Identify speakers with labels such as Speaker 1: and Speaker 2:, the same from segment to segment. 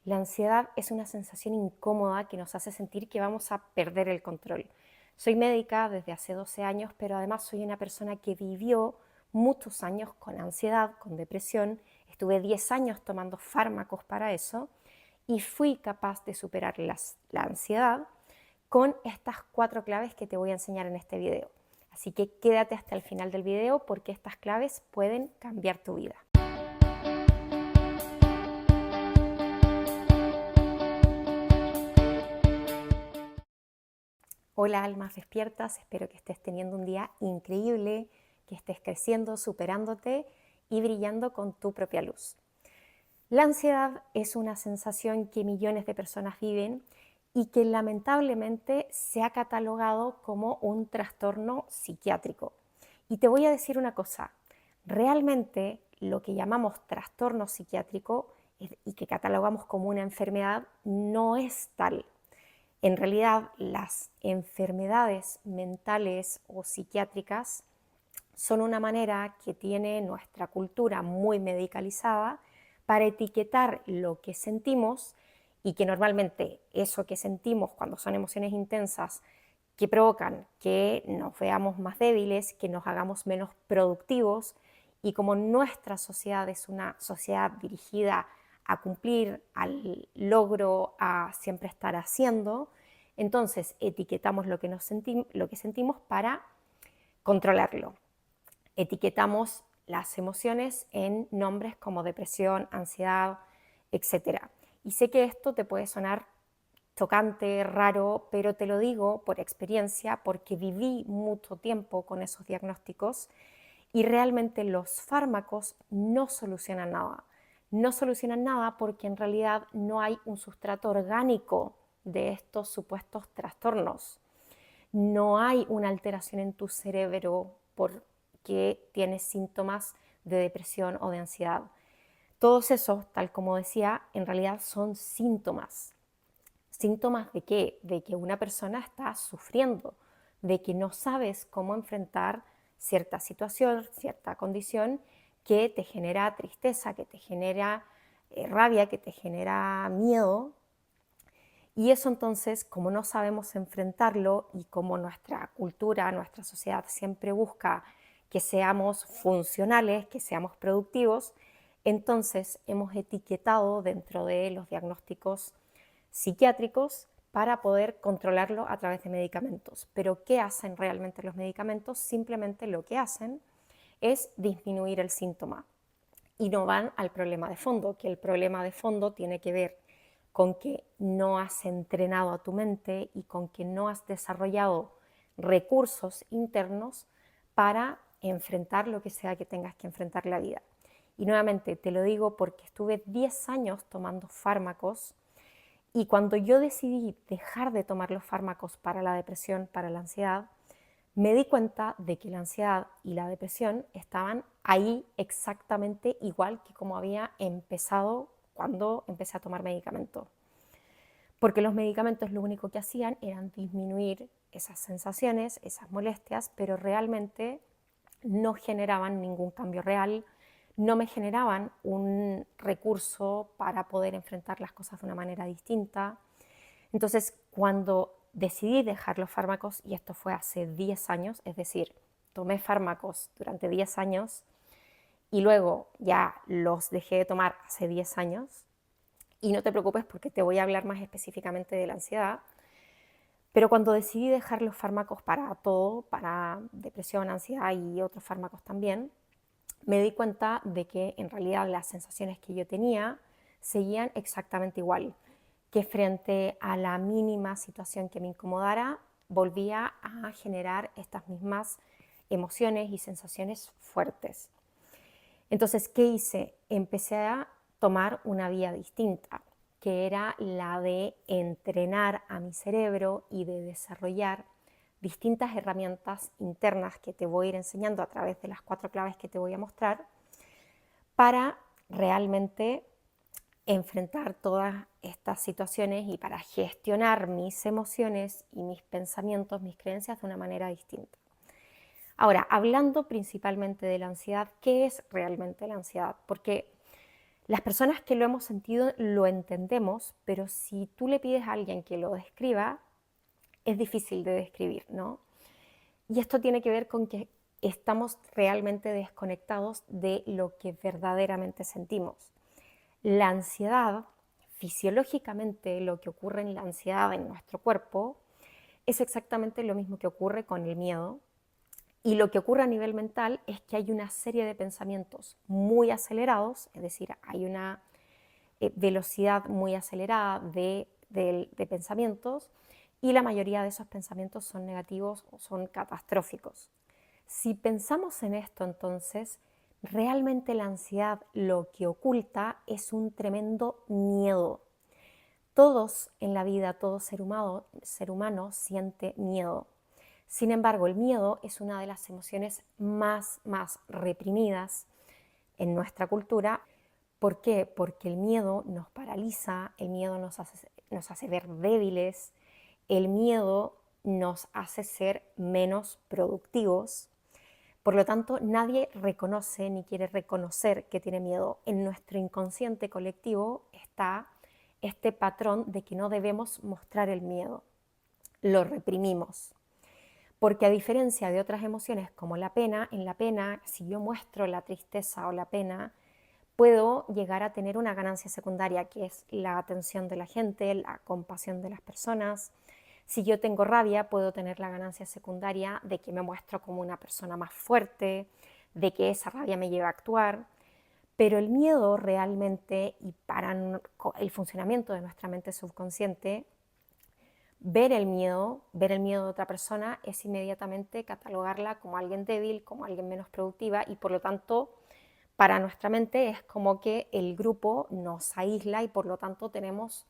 Speaker 1: La ansiedad es una sensación incómoda que nos hace sentir que vamos a perder el control. Soy médica desde hace 12 años, pero además soy una persona que vivió muchos años con ansiedad, con depresión. Estuve 10 años tomando fármacos para eso y fui capaz de superar la ansiedad con estas 4 claves que te voy a enseñar en este video. Así que quédate hasta el final del video porque estas claves pueden cambiar tu vida. Hola almas despiertas, espero que estés teniendo un día increíble, que estés creciendo, superándote y brillando con tu propia luz. La ansiedad es una sensación que millones de personas viven y que lamentablemente se ha catalogado como un trastorno psiquiátrico. Y te voy a decir una cosa, realmente lo que llamamos trastorno psiquiátrico y que catalogamos como una enfermedad no es tal. En realidad, las enfermedades mentales o psiquiátricas son una manera que tiene nuestra cultura muy medicalizada para etiquetar lo que sentimos y que normalmente eso que sentimos cuando son emociones intensas que provocan que nos veamos más débiles, que nos hagamos menos productivos y como nuestra sociedad es una sociedad dirigida a cumplir, al logro, a siempre estar haciendo, entonces etiquetamos lo que sentimos para controlarlo. Etiquetamos las emociones en nombres como depresión, ansiedad, etc. Y sé que esto te puede sonar chocante, raro, pero te lo digo por experiencia, porque viví mucho tiempo con esos diagnósticos y realmente los fármacos no solucionan nada. No solucionan nada porque en realidad no hay un sustrato orgánico de estos supuestos trastornos. No hay una alteración en tu cerebro porque tienes síntomas de depresión o de ansiedad. Todos esos, tal como decía, en realidad son síntomas. ¿Síntomas de qué? De que una persona está sufriendo, de que no sabes cómo enfrentar cierta situación, cierta condición que te genera tristeza, que te genera rabia, que te genera miedo. Y eso entonces, como no sabemos enfrentarlo y como nuestra cultura, nuestra sociedad siempre busca que seamos funcionales, que seamos productivos, entonces hemos etiquetado dentro de los diagnósticos psiquiátricos para poder controlarlo a través de medicamentos. Pero ¿qué hacen realmente los medicamentos? Simplemente lo que hacen es disminuir el síntoma y no van al problema de fondo, que el problema de fondo tiene que ver con que no has entrenado a tu mente y con que no has desarrollado recursos internos para enfrentar lo que sea que tengas que enfrentar en la vida. Y nuevamente te lo digo porque estuve 10 años tomando fármacos y cuando yo decidí dejar de tomar los fármacos para la depresión, para la ansiedad, me di cuenta de que la ansiedad y la depresión estaban ahí exactamente igual que como había empezado cuando empecé a tomar medicamentos. Porque los medicamentos lo único que hacían eran disminuir esas sensaciones, esas molestias, pero realmente no generaban ningún cambio real, no me generaban un recurso para poder enfrentar las cosas de una manera distinta. Entonces, cuando decidí dejar los fármacos, y esto fue hace 10 años, es decir, tomé fármacos durante 10 años y luego ya los dejé de tomar hace 10 años, y no te preocupes porque te voy a hablar más específicamente de la ansiedad, pero cuando decidí dejar los fármacos para todo, para depresión, ansiedad y otros fármacos también, me di cuenta de que en realidad las sensaciones que yo tenía seguían exactamente igual, que frente a la mínima situación que me incomodara, volvía a generar estas mismas emociones y sensaciones fuertes. Entonces, ¿qué hice? Empecé a tomar una vía distinta, que era la de entrenar a mi cerebro y de desarrollar distintas herramientas internas que te voy a ir enseñando a través de las 4 claves que te voy a mostrar para realmente enfrentar todas estas situaciones y para gestionar mis emociones y mis pensamientos, mis creencias de una manera distinta. Ahora, hablando principalmente de la ansiedad, ¿qué es realmente la ansiedad? Porque Las personas que lo hemos sentido lo entendemos, pero si tú le pides a alguien que lo describa, es difícil de describir, ¿no? Y esto tiene que ver con que estamos realmente desconectados de lo que verdaderamente sentimos. La ansiedad, fisiológicamente lo que ocurre en la ansiedad en nuestro cuerpo es exactamente lo mismo que ocurre con el miedo. Y lo que ocurre a nivel mental es que hay una serie de pensamientos muy acelerados, es decir, hay una velocidad muy acelerada de pensamientos, y la mayoría de esos pensamientos son negativos o son catastróficos. Si pensamos en esto, entonces, realmente la ansiedad lo que oculta es un tremendo miedo. Todos en la vida, todo ser humano siente miedo. Sin embargo, el miedo es una de las emociones más reprimidas en nuestra cultura. ¿Por qué? Porque el miedo nos paraliza, el miedo nos hace ver débiles, el miedo nos hace ser menos productivos. Por lo tanto, nadie reconoce ni quiere reconocer que tiene miedo. En nuestro inconsciente colectivo está este patrón de que no debemos mostrar el miedo. Lo reprimimos. Porque a diferencia de otras emociones como la pena, en la pena, si yo muestro la tristeza o la pena, puedo llegar a tener una ganancia secundaria, que es la atención de la gente, la compasión de las personas. Si yo tengo rabia, puedo tener la ganancia secundaria de que me muestro como una persona más fuerte, de que esa rabia me lleva a actuar. Pero el miedo realmente, y para el funcionamiento de nuestra mente subconsciente, ver el miedo de otra persona es inmediatamente catalogarla como alguien débil, como alguien menos productiva, y por lo tanto para nuestra mente es como que el grupo nos aísla y por lo tanto tenemos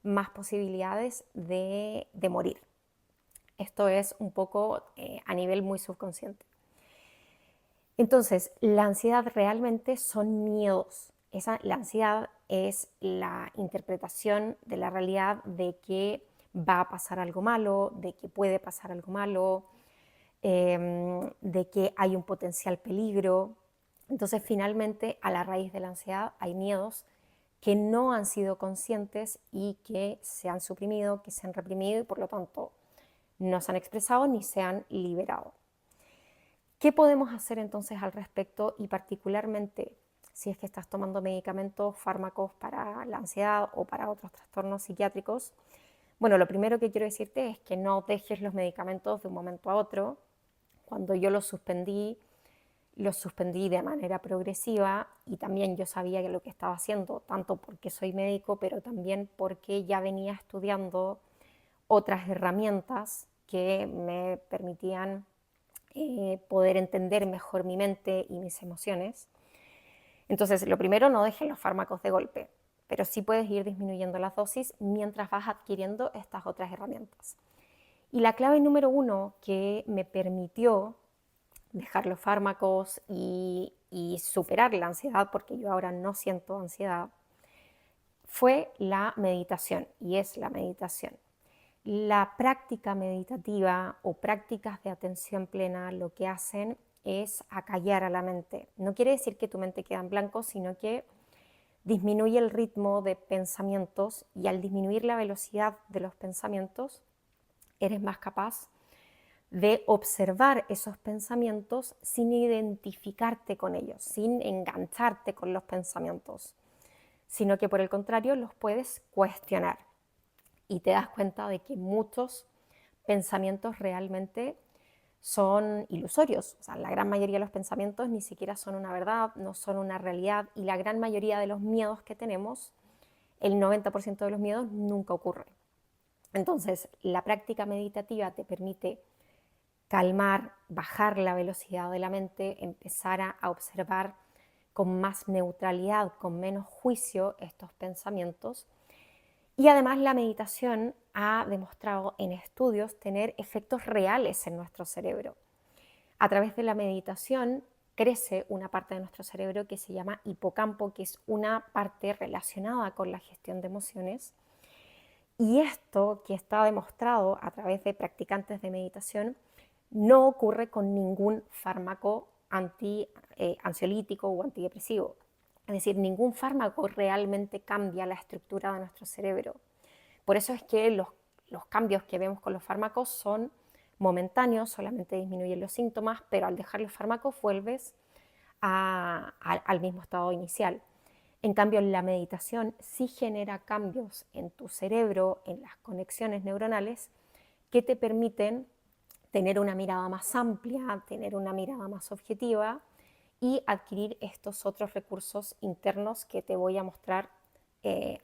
Speaker 1: más posibilidades de morir. Esto es un poco a nivel muy subconsciente. Entonces, la ansiedad realmente son miedos. La ansiedad es la interpretación de la realidad de que va a pasar algo malo, de que puede pasar algo malo, de que hay un potencial peligro. Entonces, finalmente, a la raíz de la ansiedad hay miedos que no han sido conscientes y que se han suprimido, que se han reprimido y por lo tanto no se han expresado ni se han liberado. ¿Qué podemos hacer entonces al respecto? Y particularmente si es que estás tomando medicamentos, fármacos para la ansiedad o para otros trastornos psiquiátricos. Bueno, lo primero que quiero decirte es que no dejes los medicamentos de un momento a otro. Cuando yo los suspendí de manera progresiva y también yo sabía que lo que estaba haciendo, tanto porque soy médico, pero también porque ya venía estudiando otras herramientas que me permitían poder entender mejor mi mente y mis emociones. Entonces, lo primero, no dejes los fármacos de golpe, pero sí puedes ir disminuyendo las dosis mientras vas adquiriendo estas otras herramientas. Y la clave número 1 que me permitió dejar los fármacos y superar la ansiedad, porque yo ahora no siento ansiedad, fue la meditación, y es la meditación. La práctica meditativa o prácticas de atención plena lo que hacen es acallar a la mente. No quiere decir que tu mente queda en blanco, sino que disminuye el ritmo de pensamientos y al disminuir la velocidad de los pensamientos, eres más capaz de observar esos pensamientos sin identificarte con ellos, sin engancharte con los pensamientos, sino que por el contrario los puedes cuestionar y te das cuenta de que muchos pensamientos realmente son ilusorios. O sea, la gran mayoría de los pensamientos ni siquiera son una verdad, no son una realidad, y la gran mayoría de los miedos que tenemos, el 90% de los miedos nunca ocurre. Entonces, la práctica meditativa te permite calmar, bajar la velocidad de la mente, empezar a observar con más neutralidad, con menos juicio estos pensamientos. Y además la meditación ha demostrado en estudios tener efectos reales en nuestro cerebro. A través de la meditación crece una parte de nuestro cerebro que se llama hipocampo, que es una parte relacionada con la gestión de emociones. Y esto, que está demostrado a través de practicantes de meditación, no ocurre con ningún fármaco ansiolítico o antidepresivo. Es decir, ningún fármaco realmente cambia la estructura de nuestro cerebro. Por eso es que los cambios que vemos con los fármacos son momentáneos, solamente disminuyen los síntomas, pero al dejar los fármacos vuelves al mismo estado inicial. En cambio, la meditación sí genera cambios en tu cerebro, en las conexiones neuronales, que te permiten tener una mirada más amplia, tener una mirada más objetiva y adquirir estos otros recursos internos que te voy a mostrar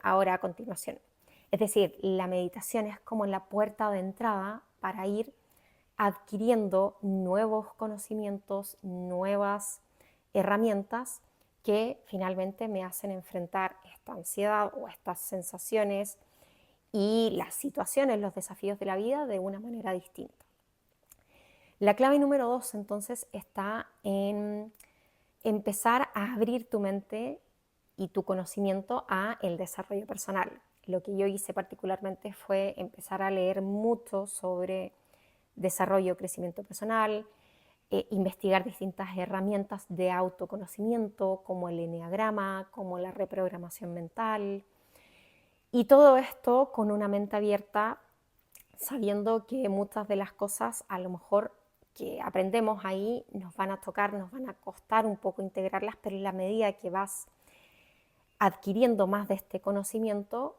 Speaker 1: ahora a continuación. Es decir, la meditación es como la puerta de entrada para ir adquiriendo nuevos conocimientos, nuevas herramientas que finalmente me hacen enfrentar esta ansiedad o estas sensaciones y las situaciones, los desafíos de la vida de una manera distinta. La clave número 2 entonces está en empezar a abrir tu mente y tu conocimiento a el desarrollo personal. Lo que yo hice particularmente fue empezar a leer mucho sobre desarrollo, crecimiento personal, investigar distintas herramientas de autoconocimiento como el eneagrama, como la reprogramación mental, y todo esto con una mente abierta, sabiendo que muchas de las cosas a lo mejor que aprendemos ahí nos van a tocar, nos van a costar un poco integrarlas, pero en la medida que vas adquiriendo más de este conocimiento,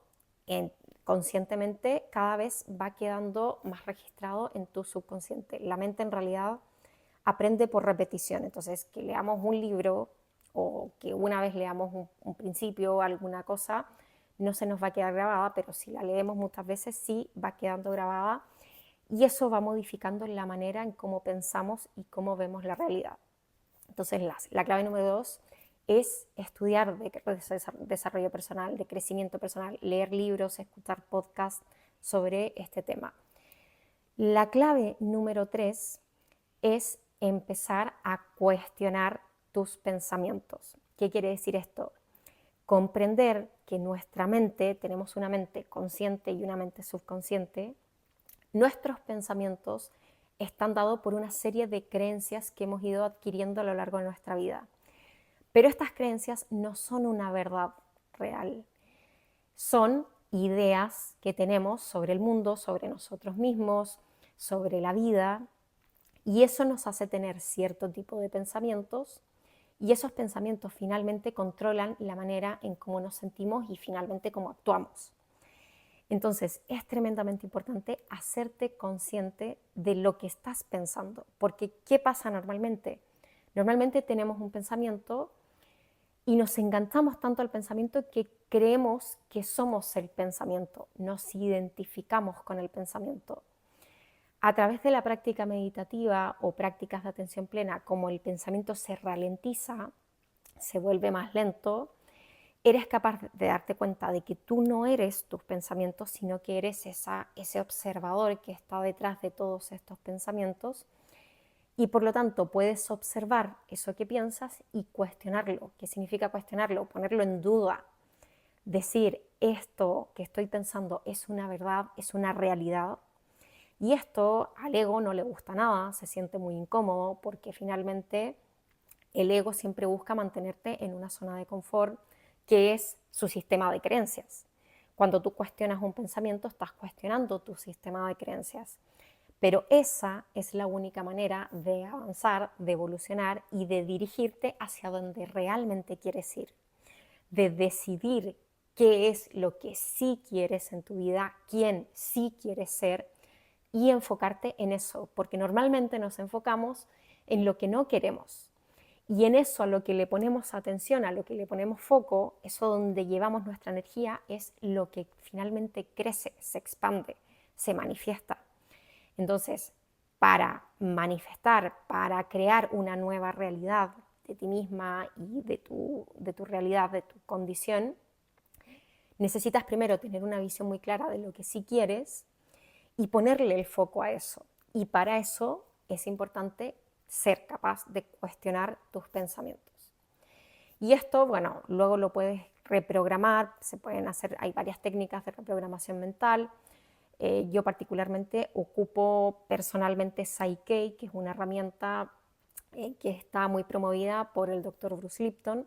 Speaker 1: conscientemente cada vez va quedando más registrado en tu subconsciente. La mente en realidad aprende por repetición, entonces que leamos un libro o que una vez leamos un principio o alguna cosa, no se nos va a quedar grabada, pero si la leemos muchas veces sí va quedando grabada y eso va modificando la manera en cómo pensamos y cómo vemos la realidad. Entonces la clave número 2 es estudiar de desarrollo personal, de crecimiento personal, leer libros, escuchar podcasts sobre este tema. La clave número 3 es empezar a cuestionar tus pensamientos. ¿Qué quiere decir esto? Comprender que nuestra mente, tenemos una mente consciente y una mente subconsciente, nuestros pensamientos están dados por una serie de creencias que hemos ido adquiriendo a lo largo de nuestra vida. Pero estas creencias no son una verdad real, son ideas que tenemos sobre el mundo, sobre nosotros mismos, sobre la vida, y eso nos hace tener cierto tipo de pensamientos, y esos pensamientos finalmente controlan la manera en cómo nos sentimos y finalmente cómo actuamos. Entonces es tremendamente importante hacerte consciente de lo que estás pensando, porque ¿qué pasa normalmente? Normalmente tenemos un pensamiento y nos enganchamos tanto al pensamiento que creemos que somos el pensamiento, nos identificamos con el pensamiento. A través de la práctica meditativa o prácticas de atención plena, como el pensamiento se ralentiza, se vuelve más lento, eres capaz de darte cuenta de que tú no eres tus pensamientos, sino que eres ese observador que está detrás de todos estos pensamientos y por lo tanto puedes observar eso que piensas y cuestionarlo. ¿Qué significa cuestionarlo? Ponerlo en duda, decir esto que estoy pensando es una verdad, es una realidad. Y esto al ego no le gusta nada, se siente muy incómodo porque finalmente el ego siempre busca mantenerte en una zona de confort que es su sistema de creencias. Cuando tú cuestionas un pensamiento, estás cuestionando tu sistema de creencias. Pero esa es la única manera de avanzar, de evolucionar y de dirigirte hacia donde realmente quieres ir. De decidir qué es lo que sí quieres en tu vida, quién sí quieres ser y enfocarte en eso, porque normalmente nos enfocamos en lo que no queremos. Y en eso a lo que le ponemos atención, a lo que le ponemos foco, eso donde llevamos nuestra energía, es lo que finalmente crece, se expande, se manifiesta. Entonces, para manifestar, para crear una nueva realidad de ti misma y de tu realidad, de tu condición, necesitas primero tener una visión muy clara de lo que sí quieres y ponerle el foco a eso. Y para eso es importante ser capaz de cuestionar tus pensamientos. Y esto, bueno, luego lo puedes reprogramar, se pueden hacer, hay varias técnicas de reprogramación mental. Yo particularmente ocupo personalmente Psyche, que es una herramienta que está muy promovida por el doctor Bruce Lipton.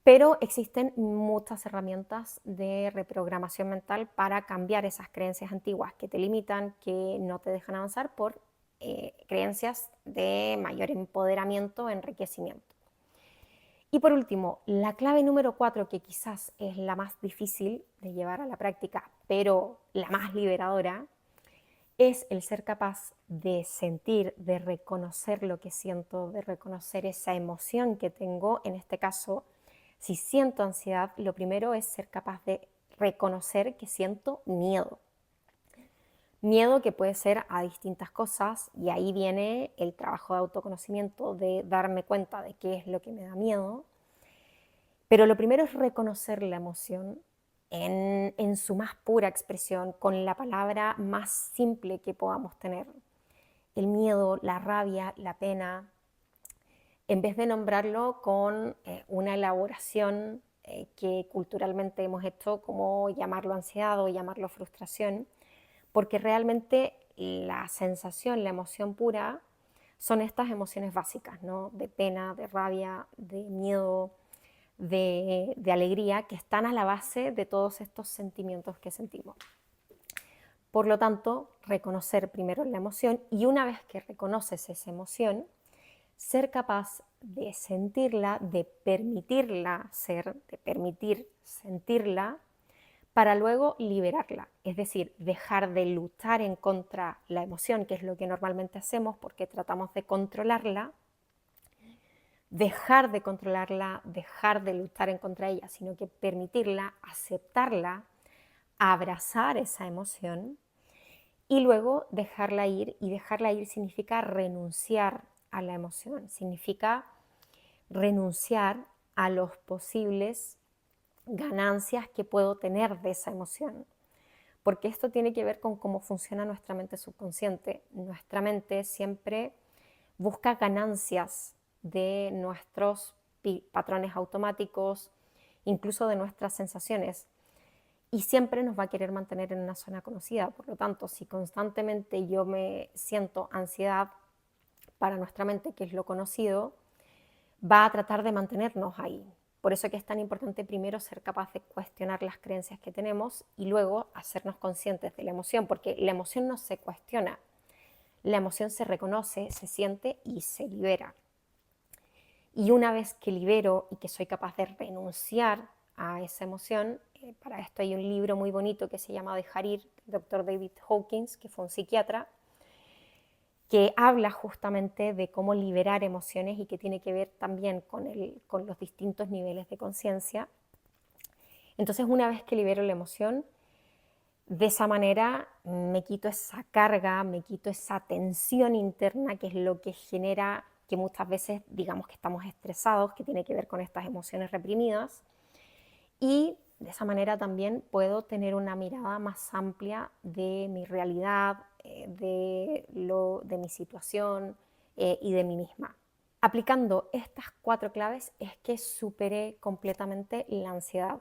Speaker 1: Pero existen muchas herramientas de reprogramación mental para cambiar esas creencias antiguas que te limitan, que no te dejan avanzar por creencias de mayor empoderamiento, enriquecimiento. Y por último, la clave número 4, que quizás es la más difícil de llevar a la práctica, pero la más liberadora, es el ser capaz de sentir, de reconocer lo que siento, de reconocer esa emoción que tengo. En este caso, si siento ansiedad, lo primero es ser capaz de reconocer que siento miedo. Miedo que puede ser a distintas cosas, y ahí viene el trabajo de autoconocimiento, de darme cuenta de qué es lo que me da miedo. Pero lo primero es reconocer la emoción en su más pura expresión, con la palabra más simple que podamos tener. El miedo, la rabia, la pena, en vez de nombrarlo con una elaboración que culturalmente hemos hecho, como llamarlo ansiedad o llamarlo frustración, porque realmente la sensación, la emoción pura, son estas emociones básicas, ¿no? De pena, de rabia, de miedo, de alegría, que están a la base de todos estos sentimientos que sentimos. Por lo tanto, reconocer primero la emoción, y una vez que reconoces esa emoción, ser capaz de sentirla, de permitirla ser, de permitir sentirla, para luego liberarla. Es decir, dejar de luchar en contra la emoción, que es lo que normalmente hacemos porque tratamos de controlarla, dejar de controlarla, dejar de luchar en contra de ella, sino que permitirla, aceptarla, abrazar esa emoción y luego dejarla ir. Y dejarla ir significa renunciar a la emoción, significa renunciar a los posibles ganancias que puedo tener de esa emoción. Porque esto tiene que ver con cómo funciona nuestra mente subconsciente. Nuestra mente siempre busca ganancias de nuestros patrones automáticos, incluso de nuestras sensaciones, y siempre nos va a querer mantener en una zona conocida. Por lo tanto, si constantemente yo me siento ansiedad, para nuestra mente, que es lo conocido, va a tratar de mantenernos ahí. Por eso que es tan importante primero ser capaz de cuestionar las creencias que tenemos y luego hacernos conscientes de la emoción, porque la emoción no se cuestiona, la emoción se reconoce, se siente y se libera. Y una vez que libero y que soy capaz de renunciar a esa emoción, para esto hay un libro muy bonito que se llama Dejar ir, del Dr. David Hawkins, que fue un psiquiatra, que habla justamente de cómo liberar emociones y que tiene que ver también con los distintos niveles de conciencia. Entonces, una vez que libero la emoción, de esa manera me quito esa carga, me quito esa tensión interna, que es lo que genera que muchas veces digamos que estamos estresados, que tiene que ver con estas emociones reprimidas, y de esa manera también puedo tener una mirada más amplia de mi realidad, de mi situación y de mí misma. Aplicando estas 4 claves es que superé completamente la ansiedad.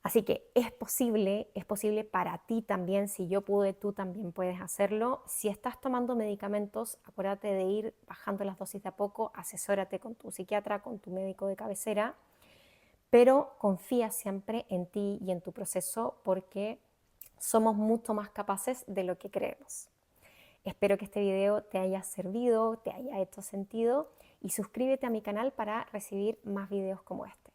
Speaker 1: Así que es posible para ti también. Si yo pude, tú también puedes hacerlo. Si estás tomando medicamentos, acuérdate de ir bajando las dosis de a poco, asesórate con tu psiquiatra, con tu médico de cabecera, pero confía siempre en ti y en tu proceso, porque somos mucho más capaces de lo que creemos. Espero que este video te haya servido, te haya hecho sentido, y suscríbete a mi canal para recibir más videos como este.